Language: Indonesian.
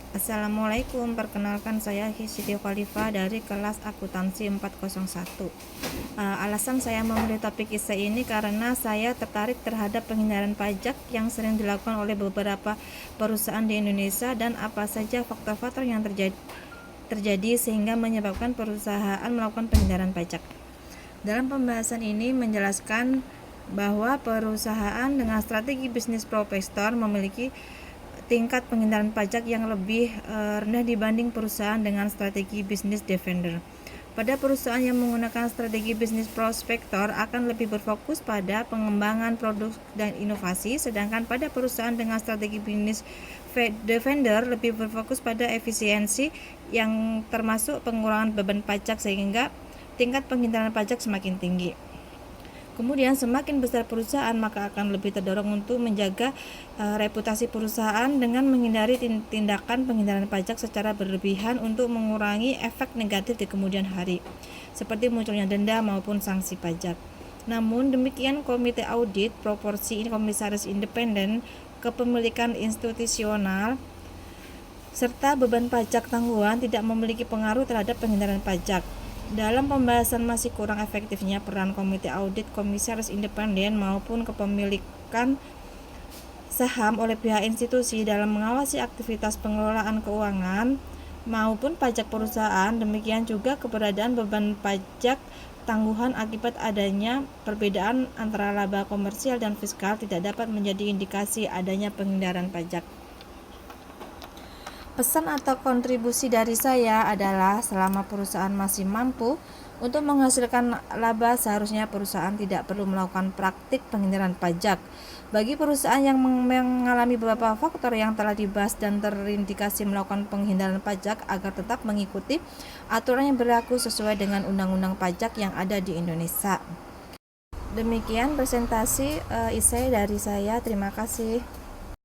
Assalamualaikum, perkenalkan saya Siti Khalifah dari kelas akuntansi 401. Alasan saya memilih topik essay ini karena saya tertarik terhadap penghindaran pajak yang sering dilakukan oleh beberapa perusahaan di Indonesia dan apa saja faktor-faktor yang terjadi sehingga menyebabkan perusahaan melakukan penghindaran pajak. Dalam pembahasan ini menjelaskan bahwa perusahaan dengan strategi bisnis profesor memiliki tingkat penghindaran pajak yang lebih rendah dibanding perusahaan dengan strategi bisnis defender. Pada perusahaan yang menggunakan strategi bisnis prospektor akan lebih berfokus pada pengembangan produk dan inovasi, sedangkan pada perusahaan dengan strategi bisnis defender lebih berfokus pada efisiensi yang termasuk pengurangan beban pajak sehingga tingkat penghindaran pajak semakin tinggi. Kemudian semakin besar perusahaan maka akan lebih terdorong untuk menjaga reputasi perusahaan dengan menghindari tindakan penghindaran pajak secara berlebihan untuk mengurangi efek negatif di kemudian hari, seperti munculnya denda maupun sanksi pajak. Namun demikian, komite audit, proporsi komisaris independen, kepemilikan institusional, serta beban pajak tangguhan tidak memiliki pengaruh terhadap penghindaran pajak. Dalam pembahasan masih kurang efektifnya peran komite audit, komisaris independen maupun kepemilikan saham oleh pihak institusi dalam mengawasi aktivitas pengelolaan keuangan maupun pajak perusahaan. Demikian juga keberadaan beban pajak tangguhan akibat adanya perbedaan antara laba komersial dan fiskal tidak dapat menjadi indikasi adanya penghindaran pajak. Pesan atau kontribusi dari saya adalah selama perusahaan masih mampu untuk menghasilkan laba, seharusnya perusahaan tidak perlu melakukan praktik penghindaran pajak. Bagi perusahaan yang mengalami beberapa faktor yang telah dibahas dan terindikasi melakukan penghindaran pajak agar tetap mengikuti aturan yang berlaku sesuai dengan undang-undang pajak yang ada di Indonesia. Demikian presentasi essay dari saya. Terima kasih.